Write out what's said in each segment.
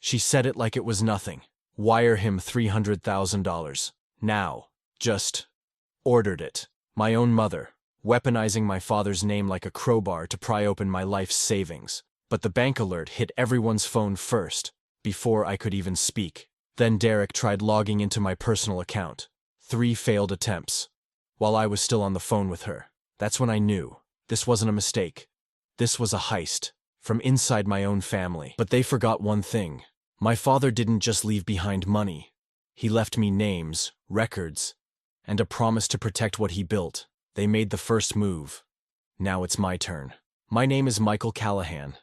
She said it like it was nothing. Wire him $300,000. Now. Just ordered it. My own mother, weaponizing my father's name like a crowbar to pry open my life's savings. But the bank alert hit everyone's phone first, before I could even speak. Then Derek tried logging into my personal account. 3 failed attempts. While I was still on the phone with her. That's when I knew. This wasn't a mistake. This was a heist. From inside my own family. But they forgot one thing. My father didn't just leave behind money. He left me names, records, and a promise to protect what he built. They made the first move. Now it's my turn. My name is Michael Callahan,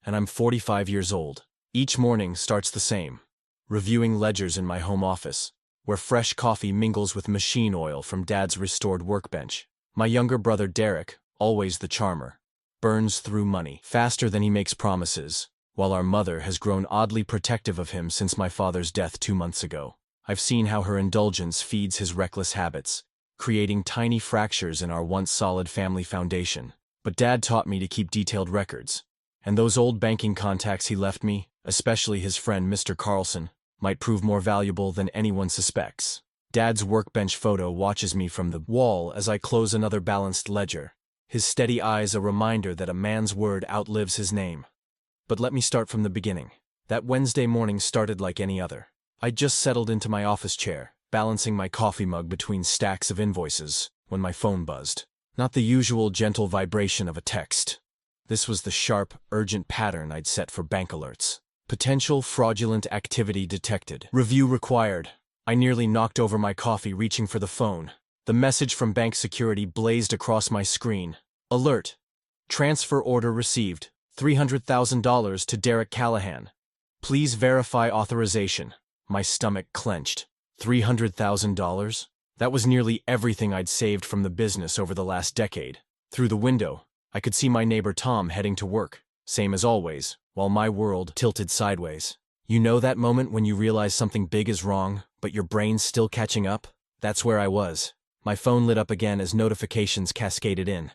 and I'm 45 years old. Each morning starts the same. Reviewing ledgers in my home office, where fresh coffee mingles with machine oil from Dad's restored workbench. My younger brother Derek, always the charmer, burns through money faster than he makes promises, while our mother has grown oddly protective of him since my father's death 2 months ago. I've seen how her indulgence feeds his reckless habits, creating tiny fractures in our once solid family foundation. But Dad taught me to keep detailed records, and those old banking contacts he left me, especially his friend Mr. Carlson, might prove more valuable than anyone suspects. Dad's workbench photo watches me from the wall as I close another balanced ledger, his steady eyes a reminder that a man's word outlives his name. But let me start from the beginning. That Wednesday morning started like any other. I'd just settled into my office chair, balancing my coffee mug between stacks of invoices, when my phone buzzed. Not the usual gentle vibration of a text. This was the sharp, urgent pattern I'd set for bank alerts. Potential fraudulent activity detected. Review required. I nearly knocked over my coffee reaching for the phone. The message from bank security blazed across my screen. Alert. Transfer order received. $300,000 to Derek Callahan. Please verify authorization. My stomach clenched. $300,000? That was nearly everything I'd saved from the business over the last decade. Through the window, I could see my neighbor Tom heading to work, same as always, while my world tilted sideways. You know that moment when you realize something big is wrong, but your brain's still catching up? That's where I was. My phone lit up again as notifications cascaded in.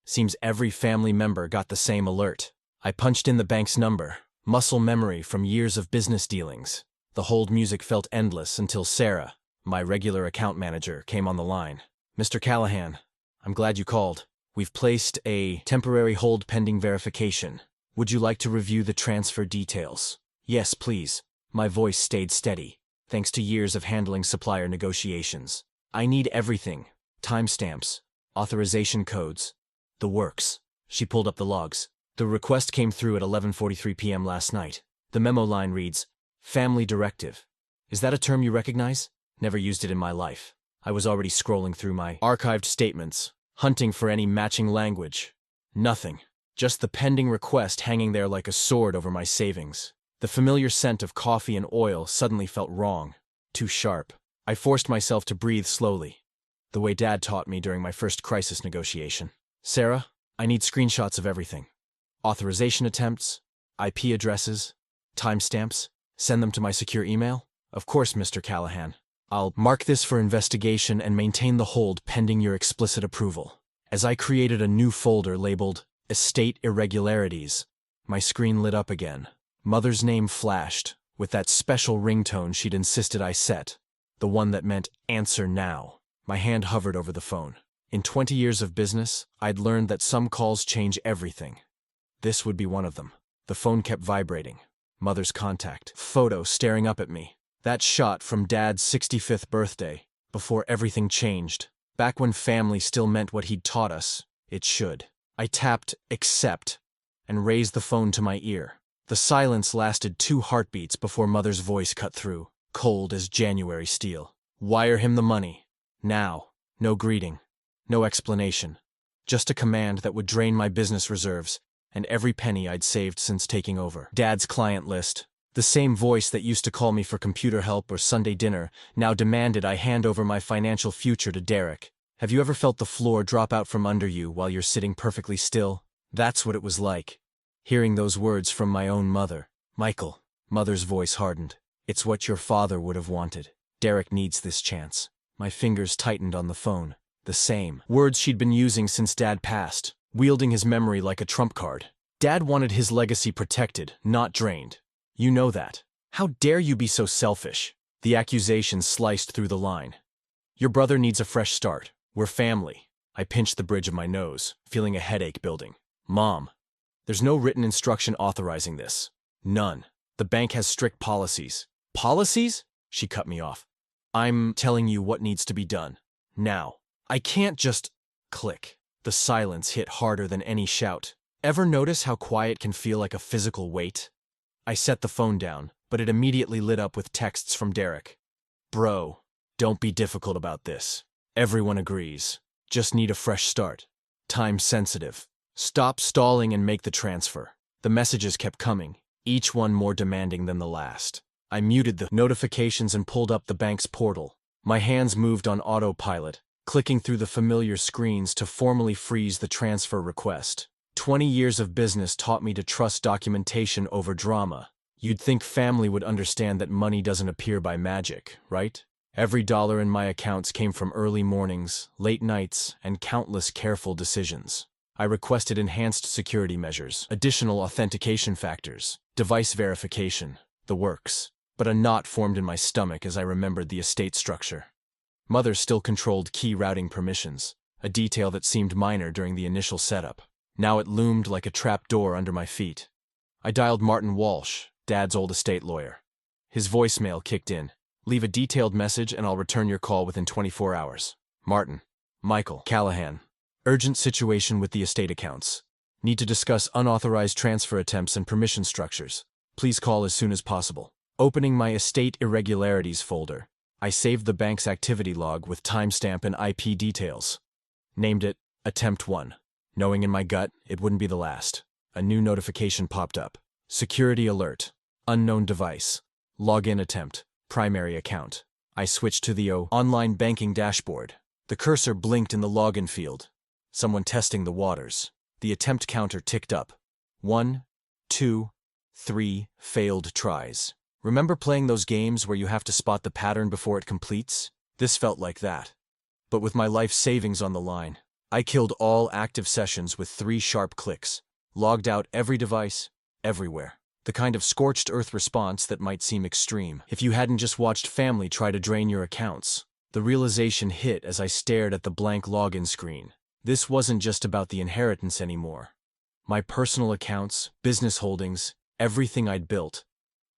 Seems every family member got the same alert. I punched in the bank's number, muscle memory from years of business dealings. The hold music felt endless until Sarah, my regular account manager, came on the line. Mr. Callahan, I'm glad you called. We've placed a temporary hold pending verification. Would you like to review the transfer details? Yes, please. My voice stayed steady, thanks to years of handling supplier negotiations. I need everything. Timestamps, authorization codes, the works. She pulled up the logs. The request came through at 11:43 p.m. last night. The memo line reads, Family Directive. Is that a term you recognize? Never used it in my life. I was already scrolling through my archived statements, hunting for any matching language. Nothing. Just the pending request hanging there like a sword over my savings. The familiar scent of coffee and oil suddenly felt wrong. Too sharp. I forced myself to breathe slowly, the way Dad taught me during my first crisis negotiation. Sarah, I need screenshots of everything. Authorization attempts, IP addresses, timestamps. Send them to my secure email? Of course, Mr. Callahan. I'll mark this for investigation and maintain the hold pending your explicit approval. As I created a new folder labeled Estate Irregularities, my screen lit up again. Mother's name flashed, with that special ringtone she'd insisted I set, the one that meant answer now. My hand hovered over the phone. In 20 years of business, I'd learned that some calls change everything. This would be one of them. The phone kept vibrating. Mother's contact photo staring up at me. That shot from Dad's 65th birthday, before everything changed. Back when family still meant what he'd taught us, it should. I tapped accept and raised the phone to my ear. The silence lasted 2 heartbeats before Mother's voice cut through, cold as January steel. Wire him the money. Now. No greeting. No explanation. Just a command that would drain my business reserves and every penny I'd saved since taking over. Dad's client list. The same voice that used to call me for computer help or Sunday dinner now demanded I hand over my financial future to Derek. Have you ever felt the floor drop out from under you while you're sitting perfectly still? That's what it was like. Hearing those words from my own mother. Michael. Mother's voice hardened. It's what your father would have wanted. Derek needs this chance. My fingers tightened on the phone. The same words she'd been using since Dad passed, wielding his memory like a trump card. Dad wanted his legacy protected, not drained. You know that. How dare you be so selfish? The accusation sliced through the line. Your brother needs a fresh start. We're family. I pinched the bridge of my nose, feeling a headache building. Mom, there's no written instruction authorizing this. None. The bank has strict policies. Policies? She cut me off. I'm telling you what needs to be done. Now. I can't just… Click. The silence hit harder than any shout. Ever notice how quiet can feel like a physical weight? I set the phone down, but it immediately lit up with texts from Derek. Bro, don't be difficult about this. Everyone agrees. Just need a fresh start. Time sensitive. Stop stalling and make the transfer. The messages kept coming, each one more demanding than the last. I muted the notifications and pulled up the bank's portal. My hands moved on autopilot, clicking through the familiar screens to formally freeze the transfer request. 20 years of business taught me to trust documentation over drama. You'd think family would understand that money doesn't appear by magic, right? Every dollar in my accounts came from early mornings, late nights, and countless careful decisions. I requested enhanced security measures, additional authentication factors, device verification, the works. But a knot formed in my stomach as I remembered the estate structure. Mother still controlled key routing permissions, a detail that seemed minor during the initial setup. Now it loomed like a trap door under my feet. I dialed Martin Walsh, Dad's old estate lawyer. His voicemail kicked in. Leave a detailed message and I'll return your call within 24 hours. Martin. Michael. Callahan. Urgent situation with the estate accounts. Need to discuss unauthorized transfer attempts and permission structures. Please call as soon as possible. Opening my estate irregularities folder, I saved the bank's activity log with timestamp and IP details. Named it Attempt 1. Knowing in my gut it wouldn't be the last. A new notification popped up. Security alert. Unknown device. Login attempt. Primary account. I switched to the online banking dashboard. The cursor blinked in the login field. Someone testing the waters. The attempt counter ticked up. 1, 2, 3 failed tries. Remember playing those games where you have to spot the pattern before it completes? This felt like that. But with my life savings on the line, I killed all active sessions with 3 sharp clicks. Logged out every device, everywhere. The kind of scorched earth response that might seem extreme if you hadn't just watched family try to drain your accounts. The realization hit as I stared at the blank login screen. This wasn't just about the inheritance anymore. My personal accounts, business holdings, everything I'd built.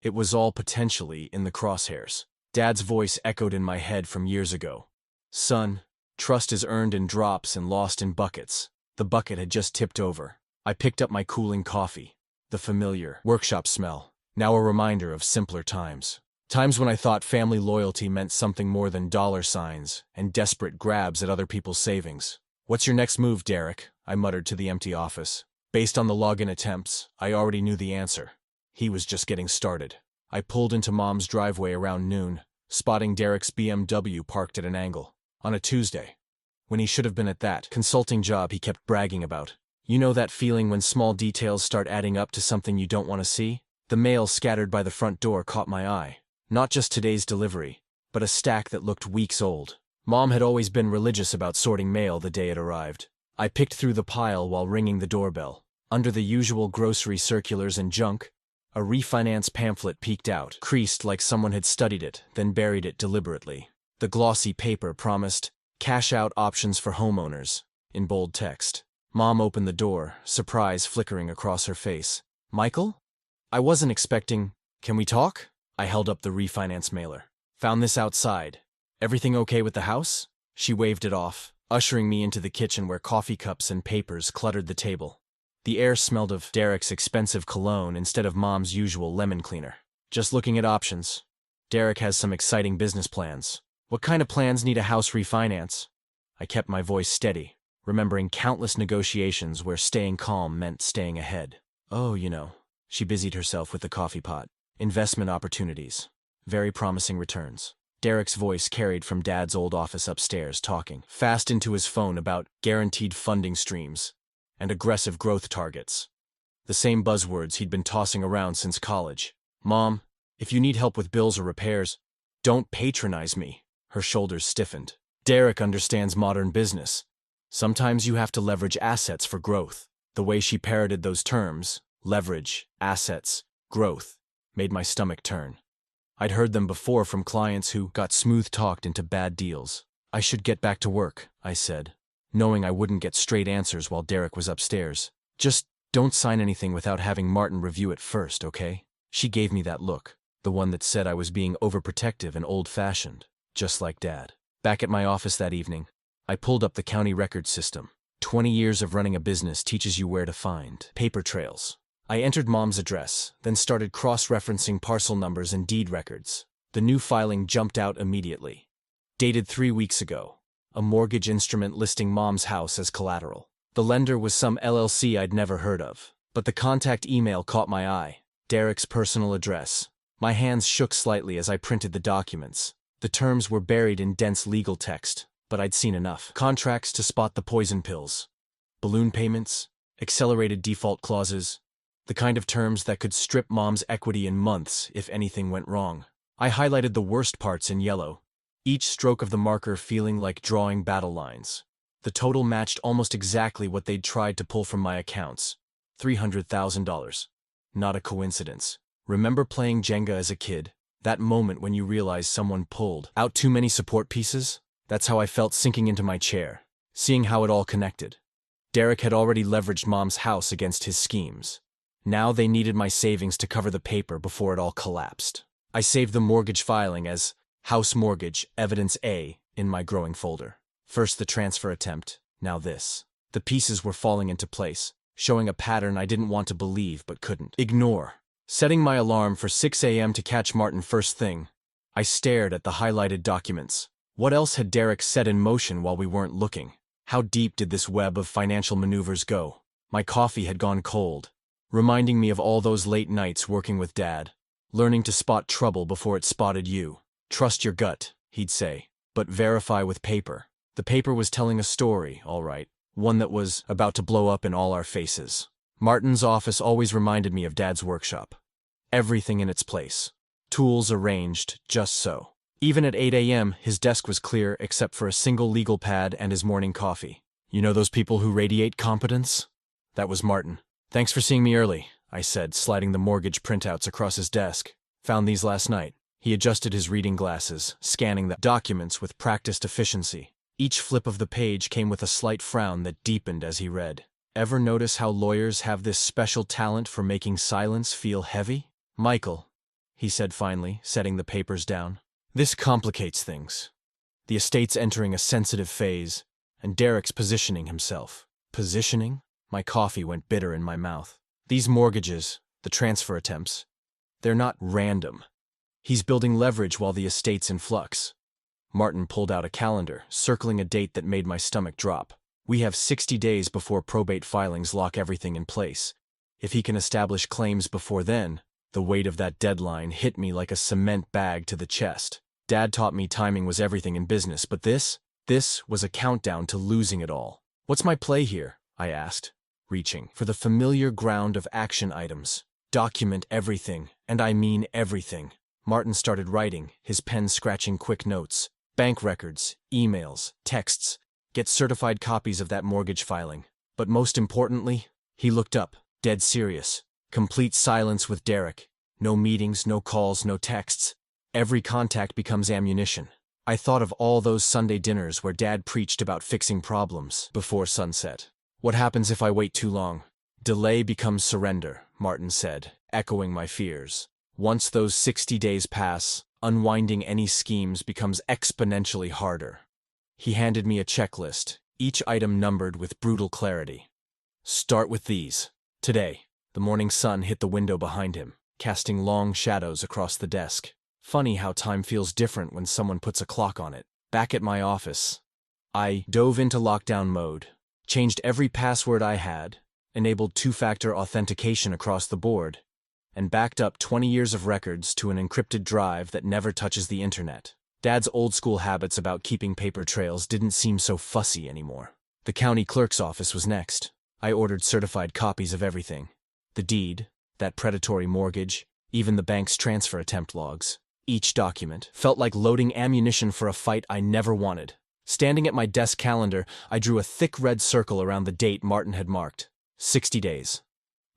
It was all potentially in the crosshairs. Dad's voice echoed in my head from years ago. Son, trust is earned in drops and lost in buckets. The bucket had just tipped over. I picked up my cooling coffee. The familiar workshop smell. Now a reminder of simpler times. Times when I thought family loyalty meant something more than dollar signs and desperate grabs at other people's savings. What's your next move, Derek? I muttered to the empty office. Based on the login attempts, I already knew the answer. He was just getting started. I pulled into Mom's driveway around noon, spotting Derek's BMW parked at an angle. On a Tuesday. When he should have been at that consulting job he kept bragging about. You know that feeling when small details start adding up to something you don't want to see? The mail scattered by the front door caught my eye. Not just today's delivery, but a stack that looked weeks old. Mom had always been religious about sorting mail the day it arrived. I picked through the pile while ringing the doorbell. Under the usual grocery circulars and junk, a refinance pamphlet peeked out, creased like someone had studied it, then buried it deliberately. The glossy paper promised, cash-out options for homeowners, in bold text. Mom opened the door, surprise flickering across her face. Michael? I wasn't expecting… Can we talk? I held up the refinance mailer. Found this outside. Everything okay with the house? She waved it off, ushering me into the kitchen where coffee cups and papers cluttered the table. The air smelled of Derek's expensive cologne instead of Mom's usual lemon cleaner. Just looking at options. Derek has some exciting business plans. What kind of plans need a house refinance? I kept my voice steady, remembering countless negotiations where staying calm meant staying ahead. Oh, you know. She busied herself with the coffee pot. Investment opportunities. Very promising returns. Derek's voice carried from Dad's old office upstairs, talking fast into his phone about guaranteed funding streams and aggressive growth targets. The same buzzwords he'd been tossing around since college. Mom, if you need help with bills or repairs, don't patronize me. Her shoulders stiffened. Derek understands modern business. Sometimes you have to leverage assets for growth. The way she parroted those terms, leverage, assets, growth, made my stomach turn. I'd heard them before from clients who got smooth-talked into bad deals. I should get back to work, I said, knowing I wouldn't get straight answers while Derek was upstairs. Just don't sign anything without having Martin review it first, okay? She gave me that look, the one that said I was being overprotective and old-fashioned, just like Dad. Back at my office that evening, I pulled up the county record system. 20 years of running a business teaches you where to find paper trails. I entered Mom's address, then started cross-referencing parcel numbers and deed records. The new filing jumped out immediately. Dated 3 weeks ago, a mortgage instrument listing Mom's house as collateral. The lender was some LLC I'd never heard of, but the contact email caught my eye. Derek's personal address. My hands shook slightly as I printed the documents. The terms were buried in dense legal text, but I'd seen enough. Contracts to spot the poison pills. Balloon payments, accelerated default clauses, the kind of terms that could strip Mom's equity in months if anything went wrong. I highlighted the worst parts in yellow, each stroke of the marker feeling like drawing battle lines. The total matched almost exactly what they'd tried to pull from my accounts. $300,000. Not a coincidence. Remember playing Jenga as a kid? That moment when you realize someone pulled out too many support pieces? That's how I felt sinking into my chair, seeing how it all connected. Derek had already leveraged Mom's house against his schemes. Now they needed my savings to cover the paper before it all collapsed. I saved the mortgage filing as House Mortgage, Evidence A, in my growing folder. First the transfer attempt, now this. The pieces were falling into place, showing a pattern I didn't want to believe but couldn't ignore. Setting my alarm for 6 a.m. to catch Martin first thing, I stared at the highlighted documents. What else had Derek set in motion while we weren't looking? How deep did this web of financial maneuvers go? My coffee had gone cold, reminding me of all those late nights working with Dad, learning to spot trouble before it spotted you. Trust your gut, he'd say, but verify with paper. The paper was telling a story, all right, one that was about to blow up in all our faces. Martin's office always reminded me of Dad's workshop. Everything in its place. Tools arranged just so. Even at 8 a.m., his desk was clear except for a single legal pad and his morning coffee. You know those people who radiate competence? That was Martin. Thanks for seeing me early, I said, sliding the mortgage printouts across his desk. Found these last night. He adjusted his reading glasses, scanning the documents with practiced efficiency. Each flip of the page came with a slight frown that deepened as he read. Ever notice how lawyers have this special talent for making silence feel heavy? Michael, he said finally, setting the papers down. This complicates things. The estate's entering a sensitive phase, and Derek's positioning himself. Positioning? My coffee went bitter in my mouth. These mortgages, the transfer attempts, they're not random. He's building leverage while the estate's in flux. Martin pulled out a calendar, circling a date that made my stomach drop. We have 60 days before probate filings lock everything in place. If he can establish claims before then, the weight of that deadline hit me like a cement bag to the chest. Dad taught me timing was everything in business, but this was a countdown to losing it all. What's my play here? I asked, reaching for the familiar ground of action items. Document everything, and I mean everything. Martin started writing, his pen scratching quick notes. Bank records, emails, texts. Get certified copies of that mortgage filing. But most importantly, he looked up, dead serious. Complete silence with Derek. No meetings, no calls, no texts. Every contact becomes ammunition. I thought of all those Sunday dinners where Dad preached about fixing problems before sunset. What happens if I wait too long? Delay becomes surrender, Martin said, echoing my fears. Once those 60 days pass, unwinding any schemes becomes exponentially harder. He handed me a checklist, each item numbered with brutal clarity. Start with these. Today. The morning sun hit the window behind him, casting long shadows across the desk. Funny how time feels different when someone puts a clock on it. Back at my office, I dove into lockdown mode, changed every password I had, enabled two-factor authentication across the board, and backed up 20 years of records to an encrypted drive that never touches the internet. Dad's old-school habits about keeping paper trails didn't seem so fussy anymore. The county clerk's office was next. I ordered certified copies of everything. The deed, that predatory mortgage, even the bank's transfer attempt logs. Each document felt like loading ammunition for a fight I never wanted. Standing at my desk calendar, I drew a thick red circle around the date Martin had marked. 60 days.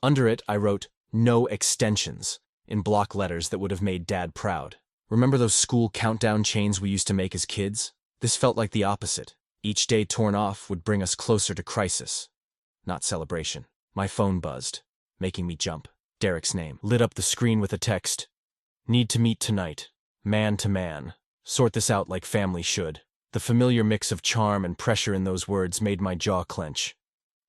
Under it, I wrote, no extensions. in block letters that would have made Dad proud. Remember those school countdown chains we used to make as kids? This felt like the opposite. Each day torn off would bring us closer to crisis, not celebration. My phone buzzed, making me jump. Derek's name lit up the screen with a text. Need to meet tonight. Man to man. Sort this out like family should. The familiar mix of charm and pressure in those words made my jaw clench.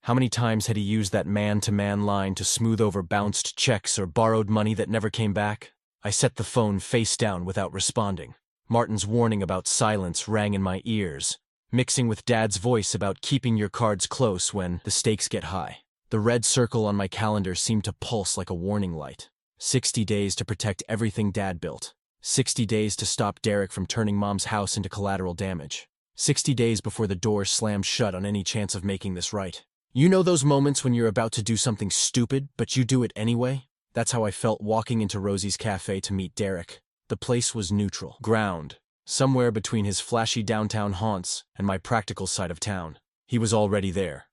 How many times had he used that man-to-man line to smooth over bounced checks or borrowed money that never came back? I set the phone face down without responding. Martin's warning about silence rang in my ears, mixing with Dad's voice about keeping your cards close when the stakes get high. The red circle on my calendar seemed to pulse like a warning light. 60 days to protect everything Dad built. 60 days to stop Derek from turning Mom's house into collateral damage. 60 days before the door slammed shut on any chance of making this right. You know those moments when you're about to do something stupid, but you do it anyway? That's how I felt walking into Rosie's cafe to meet Derek. The place was neutral ground, somewhere between his flashy downtown haunts and my practical side of town. He was already there,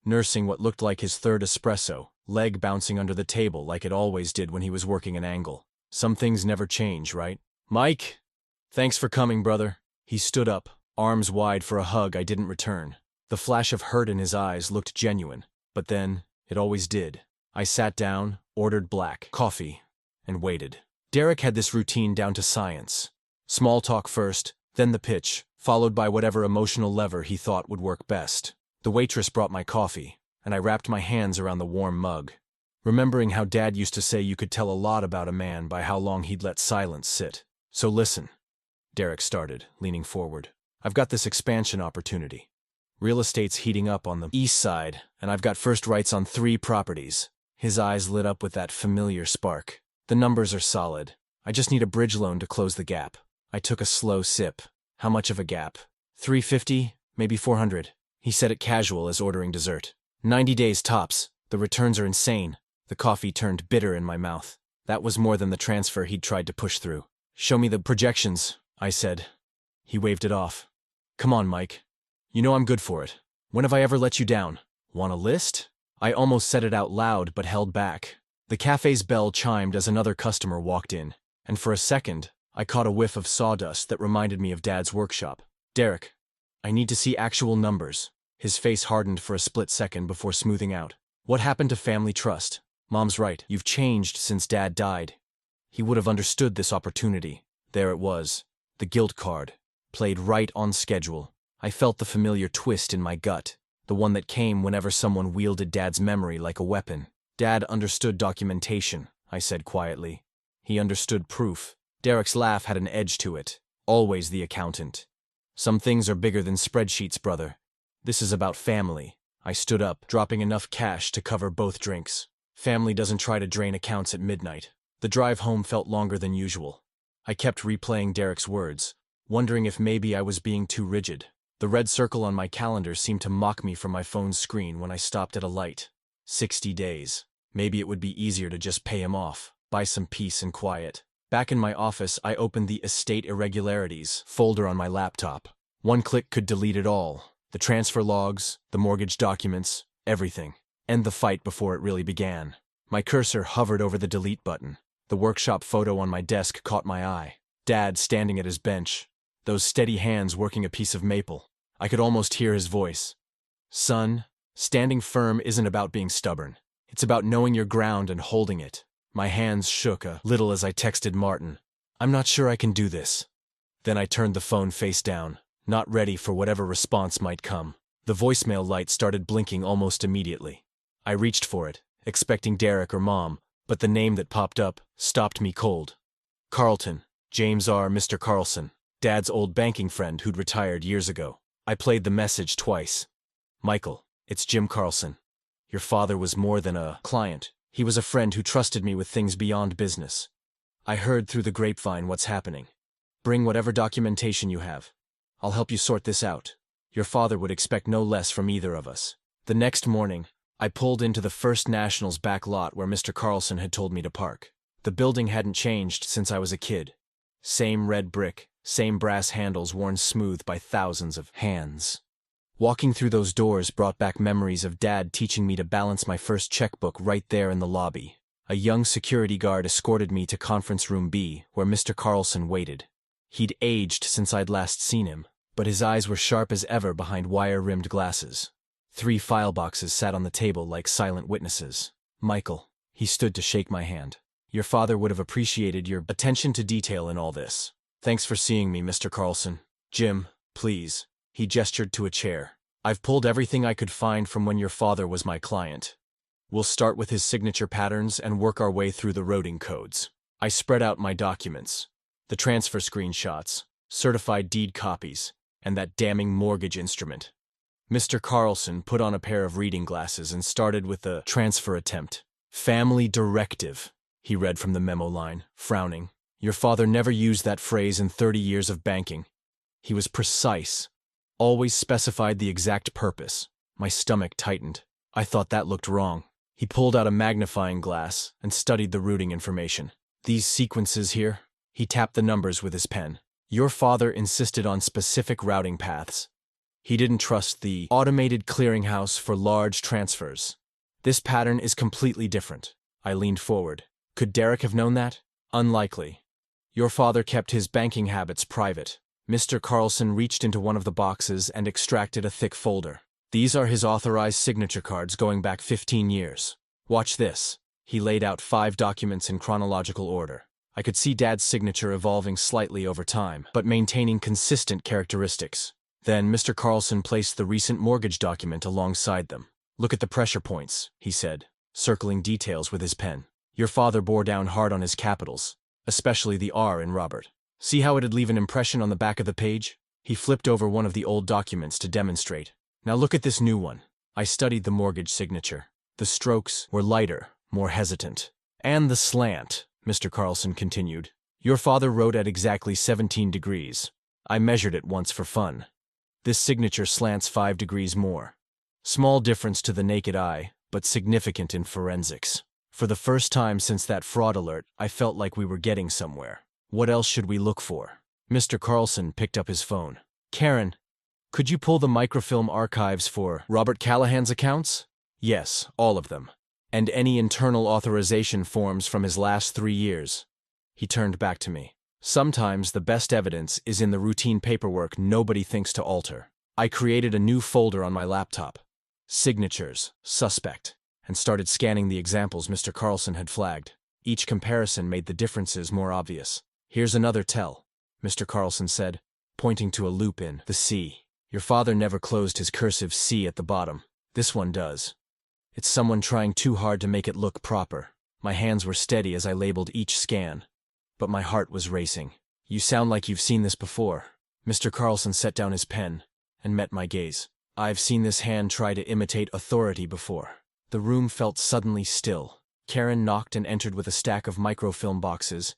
nursing what looked like his third espresso, leg bouncing under the table like it always did when he was working an angle. Some things never change, right? Mike! Thanks for coming, brother. He stood up, arms wide for a hug I didn't return. The flash of hurt in his eyes looked genuine, but then, it always did. I sat down, ordered black coffee, and waited. Derek had this routine down to science. Small talk first, then the pitch, followed by whatever emotional lever he thought would work best. The waitress brought my coffee, and I wrapped my hands around the warm mug, remembering how Dad used to say you could tell a lot about a man by how long he'd let silence sit. So listen, Derek started, leaning forward. I've got this expansion opportunity. Real estate's heating up on the east side, and I've got first rights on 3 properties. His eyes lit up with that familiar spark. The numbers are solid. I just need a bridge loan to close the gap. I took a slow sip. How much of a gap? $350, maybe $400. He said it casual as ordering dessert. 90 days tops. The returns are insane. The coffee turned bitter in my mouth. That was more than the transfer he'd tried to push through. Show me the projections, I said. He waved it off. Come on, Mike. You know I'm good for it. When have I ever let you down? Want a list? I almost said it out loud but held back. The cafe's bell chimed as another customer walked in, and for a second, I caught a whiff of sawdust that reminded me of Dad's workshop. Derek, I need to see actual numbers. His face hardened for a split second before smoothing out. What happened to family trust? Mom's right, you've changed since Dad died. He would have understood this opportunity. There it was, the guilt card, played right on schedule. I felt the familiar twist in my gut, the one that came whenever someone wielded Dad's memory like a weapon. Dad understood documentation, I said quietly. He understood proof. Derek's laugh had an edge to it. Always the accountant. Some things are bigger than spreadsheets, brother. This is about family. I stood up, dropping enough cash to cover both drinks. Family doesn't try to drain accounts at midnight. The drive home felt longer than usual. I kept replaying Derek's words, wondering if maybe I was being too rigid. The red circle on my calendar seemed to mock me from my phone's screen when I stopped at a light. 60 days. Maybe it would be easier to just pay him off, buy some peace and quiet. Back in my office, I opened the Estate Irregularities folder on my laptop. One click could delete it all. The transfer logs, the mortgage documents, everything. End the fight before it really began. My cursor hovered over the delete button. The workshop photo on my desk caught my eye. Dad standing at his bench, those steady hands working a piece of maple. I could almost hear his voice. Son, standing firm isn't about being stubborn. It's about knowing your ground and holding it. My hands shook a little as I texted Martin. I'm not sure I can do this. Then I turned the phone face down, not ready for whatever response might come. The voicemail light started blinking almost immediately. I reached for it, expecting Derek or Mom, but the name that popped up stopped me cold. Carlton, James R. Mr. Carlson, Dad's old banking friend who'd retired years ago. I played the message twice. Michael, it's Jim Carlson. Your father was more than a client. He was a friend who trusted me with things beyond business. I heard through the grapevine what's happening. Bring whatever documentation you have. I'll help you sort this out. Your father would expect no less from either of us. The next morning, I pulled into the First National's back lot where Mr. Carlson had told me to park. The building hadn't changed since I was a kid. Same red brick, same brass handles worn smooth by thousands of hands. Walking through those doors brought back memories of Dad teaching me to balance my first checkbook right there in the lobby. A young security guard escorted me to conference room B, where Mr. Carlson waited. He'd aged since I'd last seen him, but his eyes were sharp as ever behind wire-rimmed glasses. 3 file boxes sat on the table like silent witnesses. Michael, he stood to shake my hand. Your father would have appreciated your attention to detail in all this. Thanks for seeing me, Mr. Carlson. Jim, please. He gestured to a chair. I've pulled everything I could find from when your father was my client. We'll start with his signature patterns and work our way through the routing codes. I spread out my documents. The transfer screenshots, certified deed copies, and that damning mortgage instrument. Mr. Carlson put on a pair of reading glasses and started with the transfer attempt. Family directive, he read from the memo line, frowning. Your father never used that phrase in 30 years of banking. He was precise, always specified the exact purpose. My stomach tightened. I thought that looked wrong. He pulled out a magnifying glass and studied the routing information. These sequences here, he tapped the numbers with his pen. Your father insisted on specific routing paths. He didn't trust the automated clearinghouse for large transfers. This pattern is completely different. I leaned forward. Could Derek have known that? Unlikely. Your father kept his banking habits private. Mr. Carlson reached into one of the boxes and extracted a thick folder. These are his authorized signature cards going back 15 years. Watch this. He laid out 5 documents in chronological order. I could see Dad's signature evolving slightly over time, but maintaining consistent characteristics. Then Mr. Carlson placed the recent mortgage document alongside them. Look at the pressure points, he said, circling details with his pen. Your father bore down hard on his capitals, especially the R in Robert. See how it'd leave an impression on the back of the page? He flipped over one of the old documents to demonstrate. Now look at this new one. I studied the mortgage signature. The strokes were lighter, more hesitant. And the slant, Mr. Carlson continued. Your father wrote at exactly 17 degrees. I measured it once for fun. This signature slants 5 degrees more. Small difference to the naked eye, but significant in forensics. For the first time since that fraud alert, I felt like we were getting somewhere. What else should we look for? Mr. Carlson picked up his phone. Karen, could you pull the microfilm archives for Robert Callahan's accounts? Yes, all of them. And any internal authorization forms from his last 3 years. He turned back to me. Sometimes the best evidence is in the routine paperwork nobody thinks to alter. I created a new folder on my laptop. Signatures, suspect, and started scanning the examples Mr. Carlson had flagged. Each comparison made the differences more obvious. Here's another tell, Mr. Carlson said, pointing to a loop in the C. Your father never closed his cursive C at the bottom. This one does. It's someone trying too hard to make it look proper. My hands were steady as I labeled each scan, but my heart was racing. You sound like you've seen this before. Mr. Carlson set down his pen and met my gaze. I've seen this hand try to imitate authority before. The room felt suddenly still. Karen knocked and entered with a stack of microfilm boxes,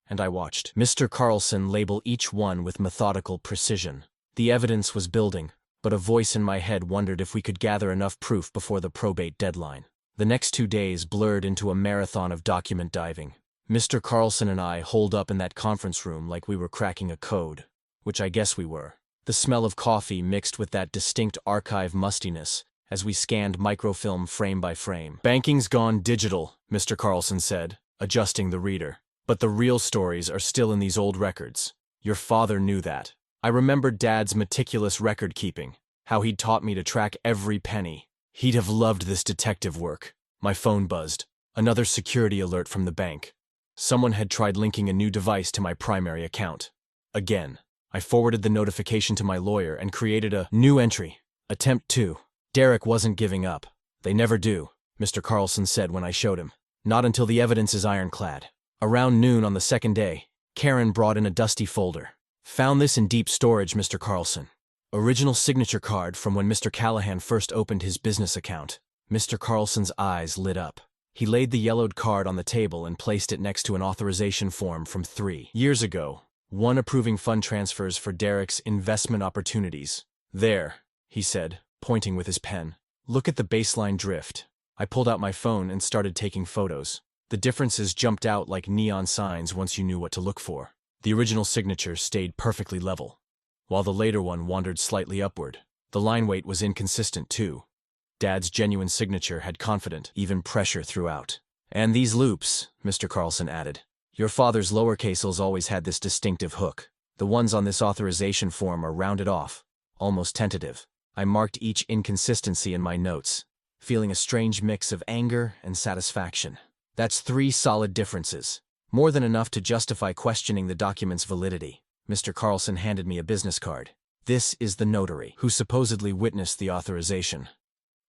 and I watched Mr. Carlson label each one with methodical precision. The evidence was building, but a voice in my head wondered if we could gather enough proof before the probate deadline. The next 2 days blurred into a marathon of document diving. Mr. Carlson and I holed up in that conference room like we were cracking a code, which I guess we were. The smell of coffee mixed with that distinct archive mustiness as we scanned microfilm frame by frame. Banking's gone digital, Mr. Carlson said, adjusting the reader. But the real stories are still in these old records. Your father knew that. I remembered Dad's meticulous record-keeping, how he'd taught me to track every penny. He'd have loved this detective work. My phone buzzed. Another security alert from the bank. Someone had tried linking a new device to my primary account. Again. I forwarded the notification to my lawyer and created a new entry. Attempt 2. Derek wasn't giving up. They never do, Mr. Carlson said when I showed him. Not until the evidence is ironclad. Around noon on the second day, Karen brought in a dusty folder. Found this in deep storage, Mr. Carlson. Original signature card from when Mr. Callahan first opened his business account. Mr. Carlson's eyes lit up. He laid the yellowed card on the table and placed it next to an authorization form from 3 years ago. 1 approving fund transfers for Derek's investment opportunities. There, he said, pointing with his pen. Look at the baseline drift. I pulled out my phone and started taking photos. The differences jumped out like neon signs once you knew what to look for. The original signature stayed perfectly level, while the later one wandered slightly upward. The line weight was inconsistent too. Dad's genuine signature had confident, even pressure throughout. And these loops, Mr. Carlson added. Your father's lowercases always had this distinctive hook. The ones on this authorization form are rounded off, almost tentative. I marked each inconsistency in my notes, feeling a strange mix of anger and satisfaction. That's 3 solid differences, more than enough to justify questioning the document's validity. Mr. Carlson handed me a business card. This is the notary, who supposedly witnessed the authorization.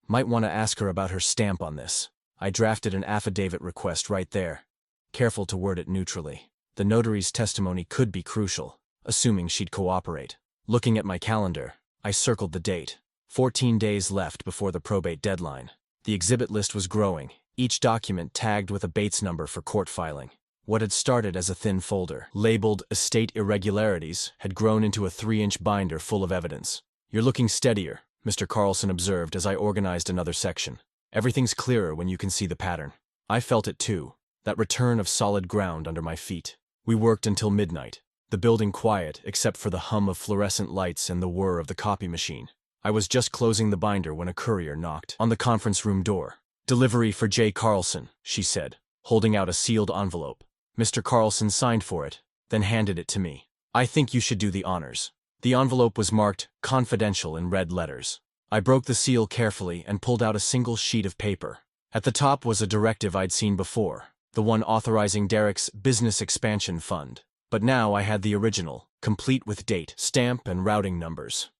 Might want to ask her about her stamp on this. I drafted an affidavit request right there, careful to word it neutrally. The notary's testimony could be crucial, assuming she'd cooperate. Looking at my calendar, I circled the date. 14 days left before the probate deadline. The exhibit list was growing, each document tagged with a Bates number for court filing. What had started as a thin folder, labeled Estate Irregularities, had grown into a 3-inch binder full of evidence. You're looking steadier, Mr. Carlson observed as I organized another section. Everything's clearer when you can see the pattern. I felt it too, that return of solid ground under my feet. We worked until midnight, the building quiet except for the hum of fluorescent lights and the whir of the copy machine. I was just closing the binder when a courier knocked on the conference room door. "Delivery for J. Carlson," she said, holding out a sealed envelope. Mr. Carlson signed for it, then handed it to me. "I think you should do the honors." The envelope was marked "Confidential" in red letters. I broke the seal carefully and pulled out a single sheet of paper. At the top was a directive I'd seen before, the one authorizing Derek's business expansion fund. But now I had the original, complete with date, stamp, and routing numbers.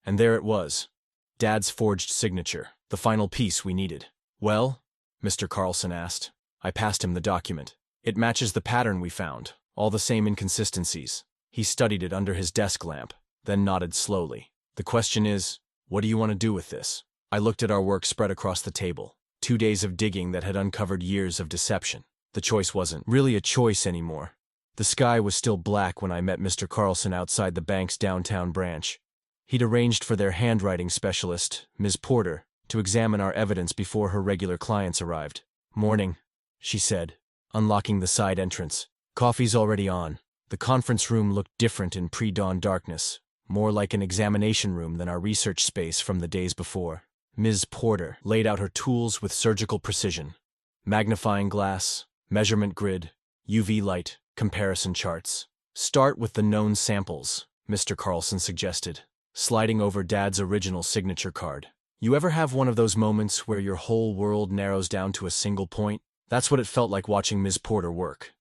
And there it was, Dad's forged signature, the final piece we needed. "Well?" Mr. Carlson asked. I passed him the document. "It matches the pattern we found, all the same inconsistencies." He studied it under his desk lamp, then nodded slowly. "The question is, what do you want to do with this?" I looked at our work spread across the table. 2 days of digging that had uncovered years of deception. The choice wasn't really a choice anymore. The sky was still black when I met Mr. Carlson outside the bank's downtown branch. He'd arranged for their handwriting specialist, Ms. Porter, to examine our evidence before her regular clients arrived. "Morning," she said, unlocking the side entrance. "Coffee's already on." The conference room looked different in pre-dawn darkness, more like an examination room than our research space from the days before. Ms. Porter laid out her tools with surgical precision. Magnifying glass, measurement grid, UV light, comparison charts. "Start with the known samples," Mr. Carlson suggested, sliding over Dad's original signature card. "You ever have one of those moments where your whole world narrows down to a single point? That's what it felt like watching Ms. Porter work."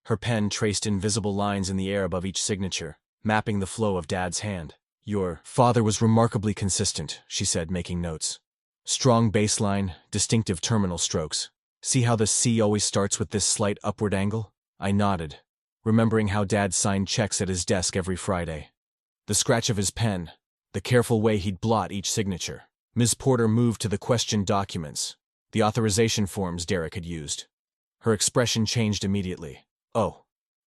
Her pen traced invisible lines in the air above each signature, mapping the flow of Dad's hand. "Your father was remarkably consistent," she said, making notes. "Strong baseline, distinctive terminal strokes. See how the C always starts with this slight upward angle?" I nodded, remembering how Dad signed checks at his desk every Friday. The scratch of his pen, the careful way he'd blot each signature. Ms. Porter moved to the questioned documents, the authorization forms Derek had used. Her expression changed immediately. "Oh,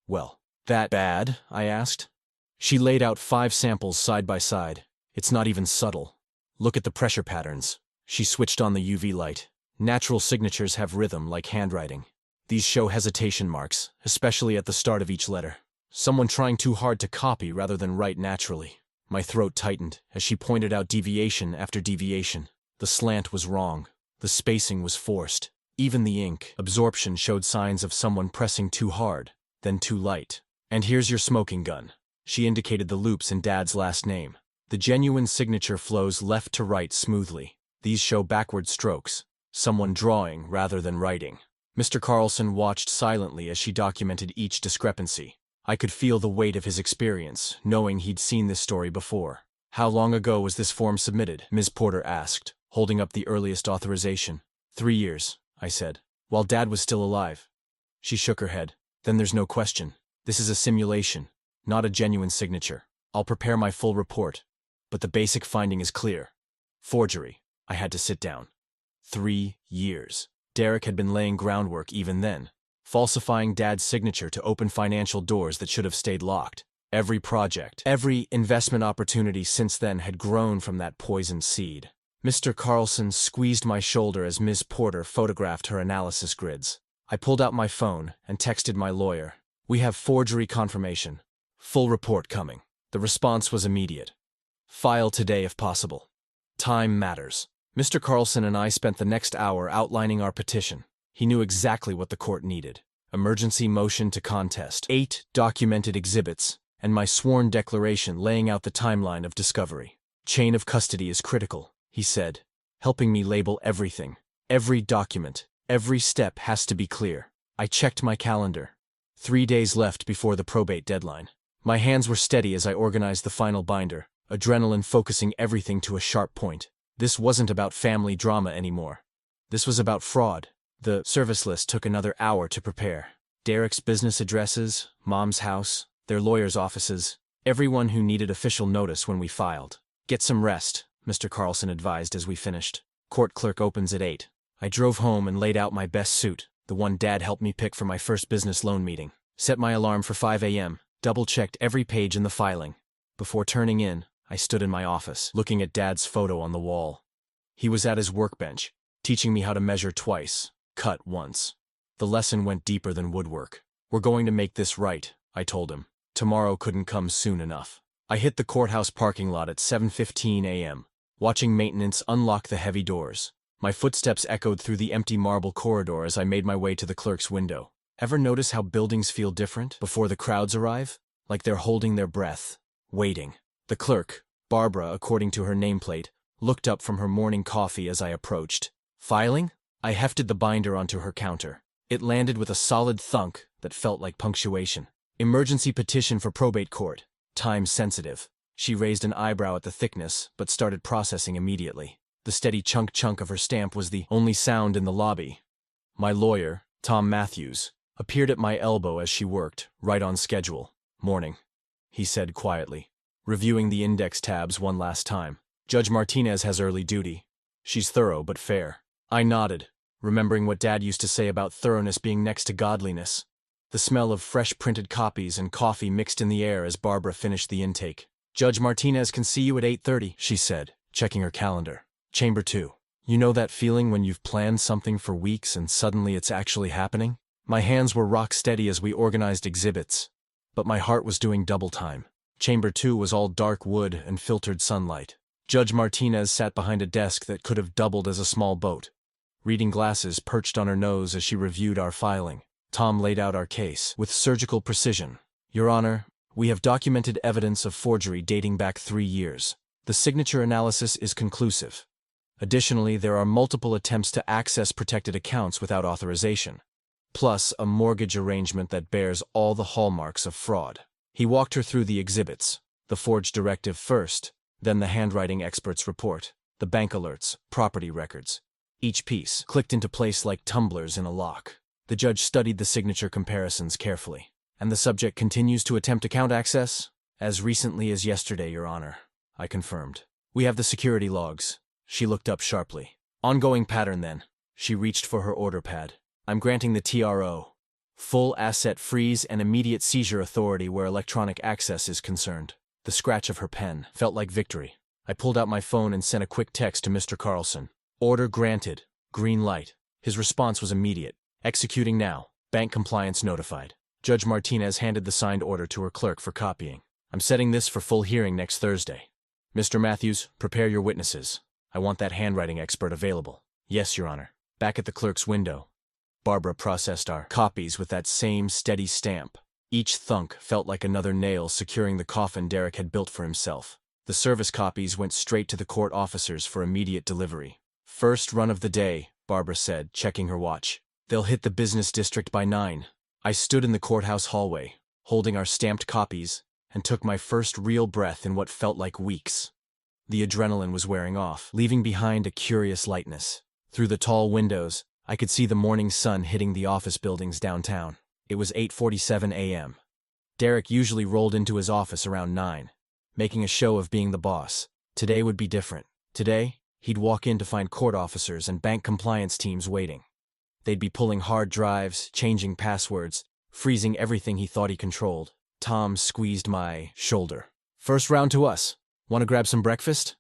well, that bad?" I asked. She laid out 5 samples side by side. "It's not even subtle. Look at the pressure patterns." She switched on the UV light. "Natural signatures have rhythm like handwriting. These show hesitation marks, especially at the start of each letter. Someone trying too hard to copy rather than write naturally." My throat tightened as she pointed out deviation after deviation. The slant was wrong. The spacing was forced. Even the ink absorption showed signs of someone pressing too hard, then too light. "And here's your smoking gun." She indicated the loops in Dad's last name. "The genuine signature flows left to right smoothly. These show backward strokes, someone drawing rather than writing." Mr. Carlson watched silently as she documented each discrepancy. I could feel the weight of his experience, knowing he'd seen this story before. "How long ago was this form submitted?" Ms. Porter asked, holding up the earliest authorization. 3 years, I said, "while Dad was still alive." She shook her head. "Then there's no question. This is a simulation, not a genuine signature. I'll prepare my full report, but the basic finding is clear. Forgery." I had to sit down. 3 years. Derek had been laying groundwork even then, falsifying Dad's signature to open financial doors that should have stayed locked. Every project, every investment opportunity since then had grown from that poisoned seed. Mr. Carlson squeezed my shoulder as Ms. Porter photographed her analysis grids. I pulled out my phone and texted my lawyer. "We have forgery confirmation. Full report coming." The response was immediate. "File today if possible. Time matters." Mr. Carlson and I spent the next hour outlining our petition. He knew exactly what the court needed. Emergency motion to contest, 8 documented exhibits, and my sworn declaration laying out the timeline of discovery. Chain of custody is critical, he said, helping me label everything. Every document, every step has to be clear. I checked my calendar. 3 days left before the probate deadline. My hands were steady as I organized the final binder, adrenaline focusing everything to a sharp point. This wasn't about family drama anymore. This was about fraud. The service list took another hour to prepare. Derek's business addresses, Mom's house, their lawyers' offices, everyone who needed official notice when we filed. Get some rest, Mr. Carlson advised as we finished. Court clerk opens at 8. I drove home and laid out my best suit, the one Dad helped me pick for my first business loan meeting. Set my alarm for 5 a.m., double-checked every page in the filing. Before turning in, I stood in my office, looking at Dad's photo on the wall. He was at his workbench, teaching me how to measure twice, cut once. The lesson went deeper than woodwork. We're going to make this right, I told him. Tomorrow couldn't come soon enough. I hit the courthouse parking lot at 7:15 a.m., watching maintenance unlock the heavy doors. My footsteps echoed through the empty marble corridor as I made my way to the clerk's window. Ever notice how buildings feel different before the crowds arrive? Like they're holding their breath, waiting. The clerk, Barbara according to her nameplate, looked up from her morning coffee as I approached. Filing? I hefted the binder onto her counter. It landed with a solid thunk that felt like punctuation. Emergency petition for probate court. Time sensitive. She raised an eyebrow at the thickness, but started processing immediately. The steady chunk of her stamp was the only sound in the lobby. My lawyer, Tom Matthews, appeared at my elbow as she worked, right on schedule. Morning, he said quietly, reviewing the index tabs one last time. Judge Martinez has early duty. She's thorough but fair. I nodded, remembering what Dad used to say about thoroughness being next to godliness. The smell of fresh printed copies and coffee mixed in the air as Barbara finished the intake. Judge Martinez can see you at 8:30, she said, checking her calendar. Chamber 2. You know that feeling when you've planned something for weeks and suddenly it's actually happening? My hands were rock steady as we organized exhibits, but my heart was doing double time. Chamber 2 was all dark wood and filtered sunlight. Judge Martinez sat behind a desk that could have doubled as a small boat. Reading glasses perched on her nose as she reviewed our filing. Tom laid out our case with surgical precision. Your Honor, we have documented evidence of forgery dating back 3 years. The signature analysis is conclusive. Additionally, there are multiple attempts to access protected accounts without authorization, plus a mortgage arrangement that bears all the hallmarks of fraud. He walked her through the exhibits, the forged directive first, then the handwriting expert's report, the bank alerts, property records. Each piece clicked into place like tumblers in a lock. The judge studied the signature comparisons carefully. And the subject continues to attempt account access? As recently as yesterday, Your Honor, I confirmed. We have the security logs. She looked up sharply. Ongoing pattern then. She reached for her order pad. I'm granting the TRO. Full asset freeze and immediate seizure authority where electronic access is concerned. The scratch of her pen felt like victory. I pulled out my phone and sent a quick text to Mr. Carlson. Order granted. Green light. His response was immediate. Executing now. Bank compliance notified. Judge Martinez handed the signed order to her clerk for copying. I'm setting this for full hearing next Thursday. Mr. Matthews, prepare your witnesses. I want that handwriting expert available. Yes, Your Honor. Back at the clerk's window, Barbara processed our copies with that same steady stamp. Each thunk felt like another nail securing the coffin Derek had built for himself. The service copies went straight to the court officers for immediate delivery. First run of the day, Barbara said, checking her watch. They'll hit the business district by 9. I stood in the courthouse hallway, holding our stamped copies, and took my first real breath in what felt like weeks. The adrenaline was wearing off, leaving behind a curious lightness. Through the tall windows, I could see the morning sun hitting the office buildings downtown. It was 8:47 a.m. Derek usually rolled into his office around 9, making a show of being the boss. Today would be different. Today, he'd walk in to find court officers and bank compliance teams waiting. They'd be pulling hard drives, changing passwords, freezing everything he thought he controlled. Tom squeezed my shoulder. First round to us. Want to grab some breakfast?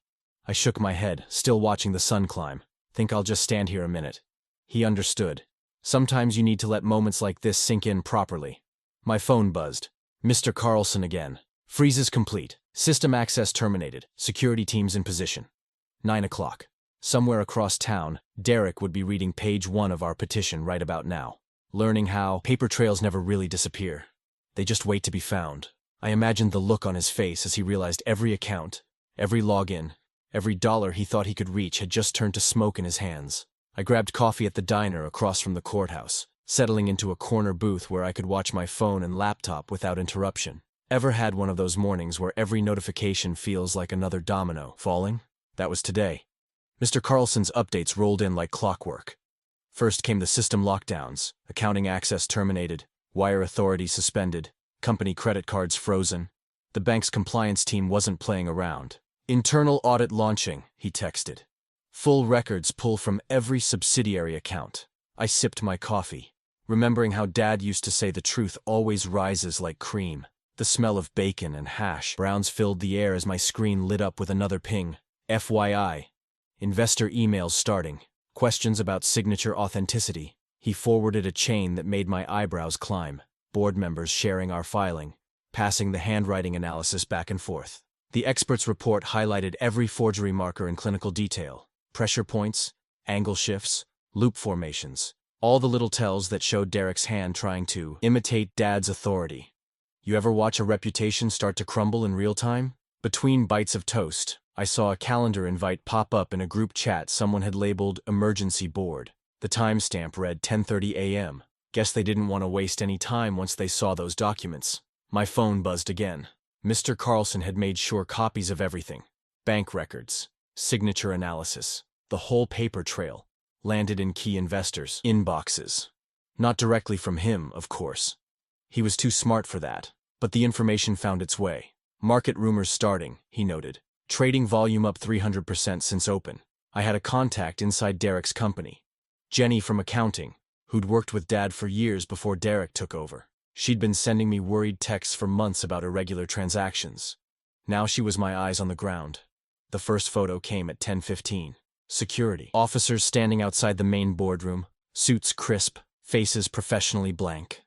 I shook my head, still watching the sun climb. Think I'll just stand here a minute. He understood. Sometimes you need to let moments like this sink in properly. My phone buzzed. Mr. Carlson again. Freezes complete. System access terminated. Security teams in position. 9 o'clock. Somewhere across town, Derek would be reading page 1 of our petition right about now, learning how paper trails never really disappear. They just wait to be found. I imagined the look on his face as he realized every account, every login, every dollar he thought he could reach had just turned to smoke in his hands. I grabbed coffee at the diner across from the courthouse, settling into a corner booth where I could watch my phone and laptop without interruption. Ever had one of those mornings where every notification feels like another domino falling? That was today. Mr. Carlson's updates rolled in like clockwork. First came the system lockdowns, accounting access terminated, wire authority suspended, company credit cards frozen. The bank's compliance team wasn't playing around. Internal audit launching, he texted. Full records pull from every subsidiary account. I sipped my coffee, remembering how Dad used to say the truth always rises like cream. The smell of bacon and hash browns filled the air as my screen lit up with another ping. FYI. Investor emails starting. Questions about signature authenticity. He forwarded a chain that made my eyebrows climb. Board members sharing our filing, passing the handwriting analysis back and forth. The expert's report highlighted every forgery marker in clinical detail. Pressure points, angle shifts, loop formations. All the little tells that showed Derek's hand trying to imitate Dad's authority. You ever watch a reputation start to crumble in real time? Between bites of toast, I saw a calendar invite pop up in a group chat someone had labeled Emergency Board. The timestamp read 10:30 a.m. Guess they didn't want to waste any time once they saw those documents. My phone buzzed again. Mr. Carlson had made sure copies of everything. Bank records, signature analysis, the whole paper trail, landed in key investors' inboxes. Not directly from him, of course. He was too smart for that, but the information found its way. Market rumors starting, he noted. Trading volume up 300% since open. I had a contact inside Derek's company. Jenny from accounting, who'd worked with Dad for years before Derek took over. She'd been sending me worried texts for months about irregular transactions. Now she was my eyes on the ground. The first photo came at 10:15. Security. Officers standing outside the main boardroom, suits crisp, faces professionally blank.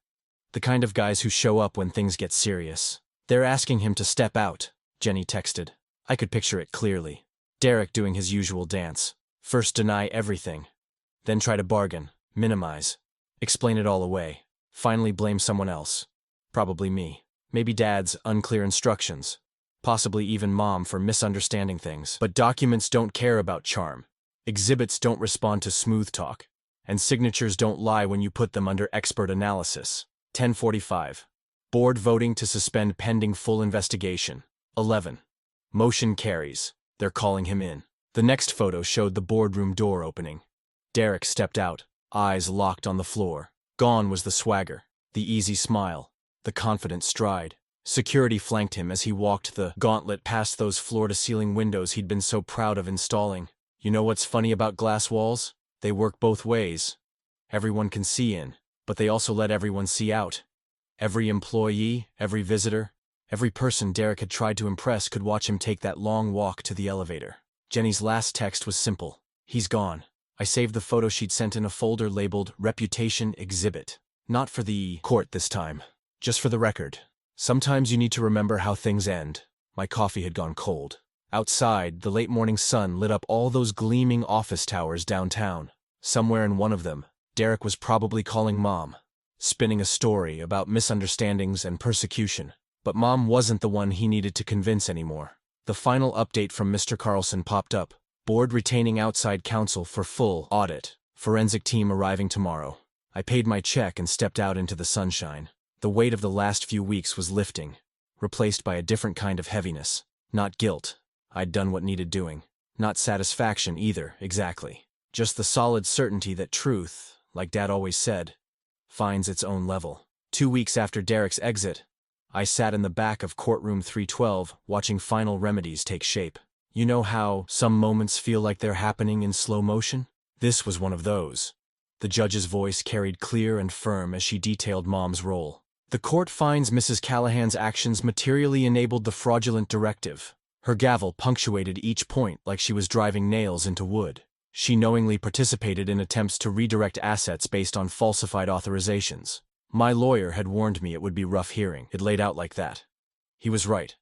The kind of guys who show up when things get serious. They're asking him to step out, Jenny texted. I could picture it clearly. Derek doing his usual dance. First deny everything. Then try to bargain, minimize, explain it all away. Finally blame someone else. Probably me. Maybe Dad's unclear instructions. Possibly even Mom for misunderstanding things. But documents don't care about charm. Exhibits don't respond to smooth talk. And signatures don't lie when you put them under expert analysis. 10:45. Board voting to suspend pending full investigation. 11. Motion carries. They're calling him in. The next photo showed the boardroom door opening. Derek stepped out, eyes locked on the floor. Gone was the swagger, the easy smile, the confident stride. Security flanked him as he walked the gauntlet past those floor-to-ceiling windows he'd been so proud of installing. You know what's funny about glass walls? They work both ways. Everyone can see in, but they also let everyone see out. Every employee, every visitor, every person Derek had tried to impress could watch him take that long walk to the elevator. Jenny's last text was simple. He's gone. I saved the photo she'd sent in a folder labeled Reputation Exhibit. Not for the court this time, just for the record. Sometimes you need to remember how things end. My coffee had gone cold. Outside, the late morning sun lit up all those gleaming office towers downtown. Somewhere in one of them, Derek was probably calling Mom, spinning a story about misunderstandings and persecution. But Mom wasn't the one he needed to convince anymore. The final update from Mr. Carlson popped up. Board retaining outside counsel for full audit. Forensic team arriving tomorrow. I paid my check and stepped out into the sunshine. The weight of the last few weeks was lifting, replaced by a different kind of heaviness. Not guilt. I'd done what needed doing. Not satisfaction either, exactly. Just the solid certainty that truth, like Dad always said, finds its own level. 2 weeks after Derek's exit, I sat in the back of courtroom 312 watching final remedies take shape. You know how some moments feel like they're happening in slow motion? This was one of those. The judge's voice carried clear and firm as she detailed Mom's role. The court finds Mrs. Callahan's actions materially enabled the fraudulent directive. Her gavel punctuated each point like she was driving nails into wood. She knowingly participated in attempts to redirect assets based on falsified authorizations. My lawyer had warned me it would be rough hearing. It laid out like that. He was right.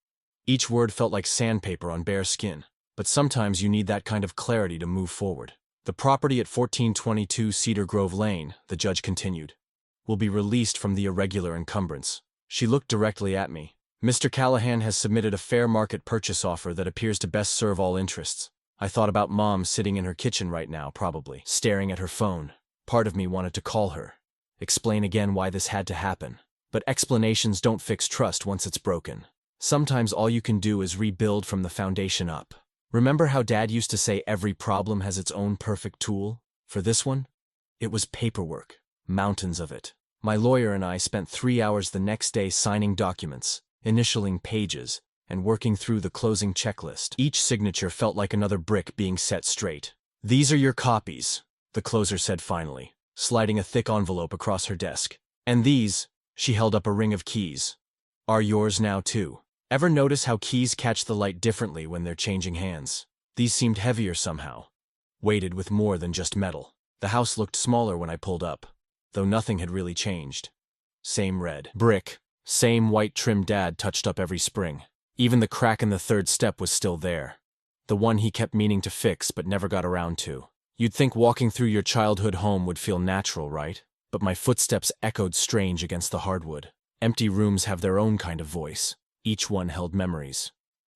Each word felt like sandpaper on bare skin. But sometimes you need that kind of clarity to move forward. The property at 1422 Cedar Grove Lane, the judge continued, will be released from the irregular encumbrance. She looked directly at me. Mr. Callahan has submitted a fair market purchase offer that appears to best serve all interests. I thought about Mom sitting in her kitchen right now, probably, staring at her phone. Part of me wanted to call her, explain again why this had to happen. But explanations don't fix trust once it's broken. Sometimes all you can do is rebuild from the foundation up. Remember how Dad used to say every problem has its own perfect tool? For this one, it was paperwork. Mountains of it. My lawyer and I spent 3 hours the next day signing documents, initialing pages, and working through the closing checklist. Each signature felt like another brick being set straight. "These are your copies," the closer said finally, sliding a thick envelope across her desk. "And these," she held up a ring of keys, "are yours now too." Ever notice how keys catch the light differently when they're changing hands? These seemed heavier somehow, weighted with more than just metal. The house looked smaller when I pulled up, though nothing had really changed. Same red brick, same white trim Dad touched up every spring. Even the crack in the third step was still there, the one he kept meaning to fix but never got around to. You'd think walking through your childhood home would feel natural, right? But my footsteps echoed strange against the hardwood. Empty rooms have their own kind of voice. Each one held memories.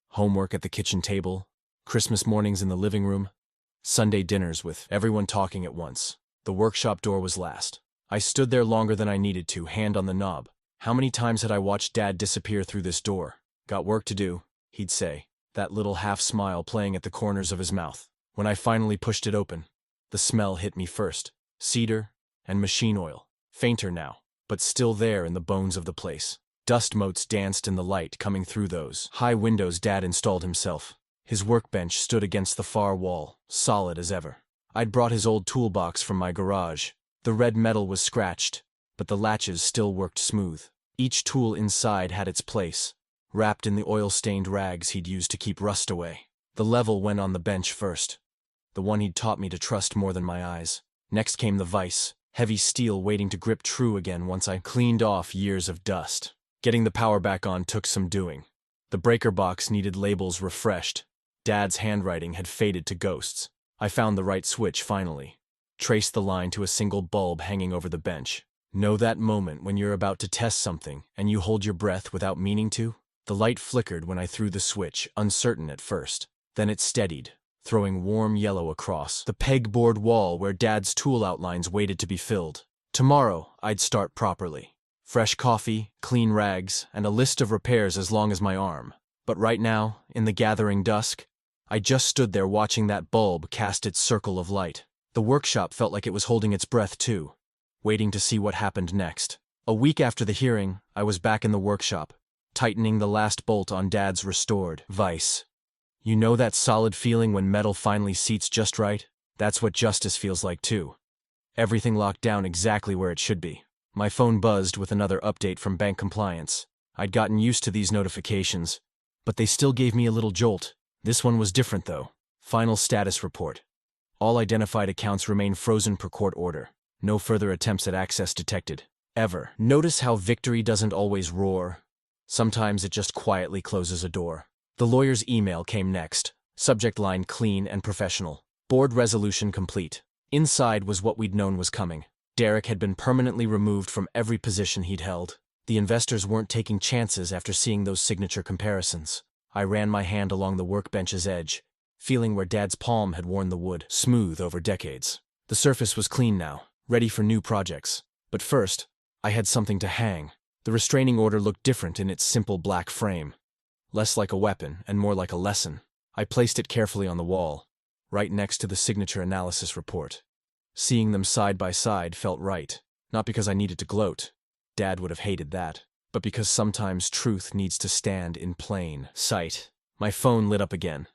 Homework at the kitchen table, Christmas mornings in the living room, Sunday dinners with everyone talking at once. The workshop door was last. I stood there longer than I needed to, hand on the knob. How many times had I watched Dad disappear through this door? "Got work to do," he'd say, that little half-smile playing at the corners of his mouth. When I finally pushed it open, the smell hit me first. Cedar and machine oil. Fainter now, but still there in the bones of the place. Dust motes danced in the light coming through those high windows Dad installed himself. His workbench stood against the far wall, solid as ever. I'd brought his old toolbox from my garage. The red metal was scratched, but the latches still worked smooth. Each tool inside had its place, wrapped in the oil-stained rags he'd used to keep rust away. The level went on the bench first, the one he'd taught me to trust more than my eyes. Next came the vise, heavy steel waiting to grip true again once I cleaned off years of dust. Getting the power back on took some doing. The breaker box needed labels refreshed. Dad's handwriting had faded to ghosts. I found the right switch finally. Traced the line to a single bulb hanging over the bench. Know that moment when you're about to test something and you hold your breath without meaning to? The light flickered when I threw the switch, uncertain at first. Then it steadied, throwing warm yellow across the pegboard wall where Dad's tool outlines waited to be filled. Tomorrow, I'd start properly. Fresh coffee, clean rags, and a list of repairs as long as my arm. But right now, in the gathering dusk, I just stood there watching that bulb cast its circle of light. The workshop felt like it was holding its breath too, waiting to see what happened next. A week after the hearing, I was back in the workshop, tightening the last bolt on Dad's restored vise. You know that solid feeling when metal finally seats just right? That's what justice feels like too. Everything locked down exactly where it should be. My phone buzzed with another update from bank compliance. I'd gotten used to these notifications, but they still gave me a little jolt. This one was different though. Final status report. All identified accounts remain frozen per court order. No further attempts at access detected. Ever. Notice how victory doesn't always roar? Sometimes it just quietly closes a door. The lawyer's email came next. Subject line clean and professional. Board resolution complete. Inside was what we'd known was coming. Derek had been permanently removed from every position he'd held. The investors weren't taking chances after seeing those signature comparisons. I ran my hand along the workbench's edge, feeling where Dad's palm had worn the wood, smooth over decades. The surface was clean now, ready for new projects. But first, I had something to hang. The restraining order looked different in its simple black frame. Less like a weapon and more like a lesson. I placed it carefully on the wall, right next to the signature analysis report. Seeing them side by side felt right, not because I needed to gloat. Dad would have hated that, but because sometimes truth needs to stand in plain sight. My phone lit up again.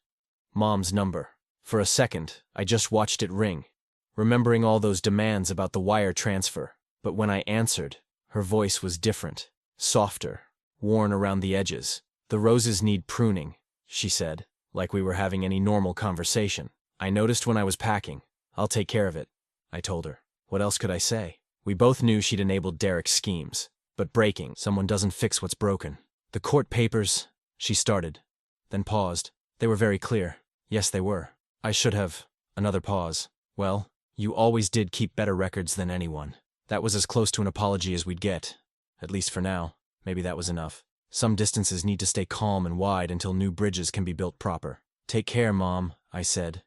Mom's number. For a second, I just watched it ring, remembering all those demands about the wire transfer. But when I answered, her voice was different, softer, worn around the edges. "The roses need pruning," she said, like we were having any normal conversation. "I noticed when I was packing. I'll take care of it," I told her. What else could I say? We both knew she'd enabled Derek's schemes. But breaking, someone doesn't fix what's broken. "The court papers," she started, then paused. "They were very clear. Yes, they were. I should have. Another pause. Well, you always did keep better records than anyone. That was as close to an apology as we'd get. At least for now. Maybe that was enough. Some distances need to stay calm and wide until new bridges can be built proper. Take care, Mom, I said,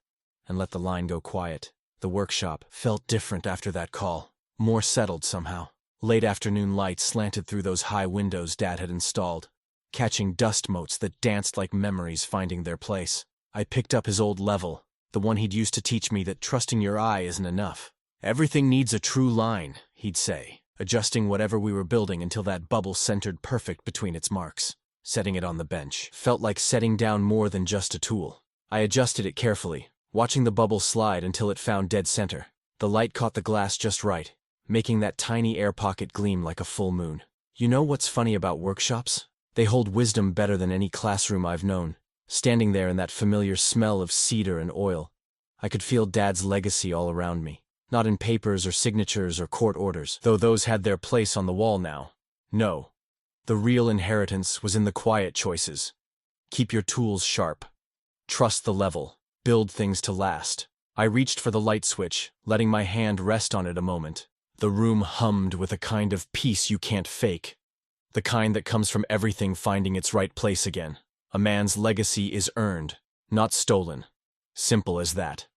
and let the line go quiet. The workshop felt different after that call. More settled somehow. Late afternoon lights slanted through those high windows Dad had installed, catching dust motes that danced like memories finding their place. I picked up his old level, the one he'd used to teach me that trusting your eye isn't enough. Everything needs a true line, he'd say, adjusting whatever we were building until that bubble centered perfect between its marks. Setting it on the bench felt like setting down more than just a tool. I adjusted it carefully, watching the bubble slide until it found dead center. The light caught the glass just right, making that tiny air pocket gleam like a full moon. You know what's funny about workshops? They hold wisdom better than any classroom I've known. Standing there in that familiar smell of cedar and oil, I could feel Dad's legacy all around me. Not in papers or signatures or court orders, though those had their place on the wall now. No. The real inheritance was in the quiet choices. Keep your tools sharp. Trust the level. Build things to last. I reached for the light switch, letting my hand rest on it a moment. The room hummed with a kind of peace you can't fake. The kind that comes from everything finding its right place again. A man's legacy is earned, not stolen. Simple as that.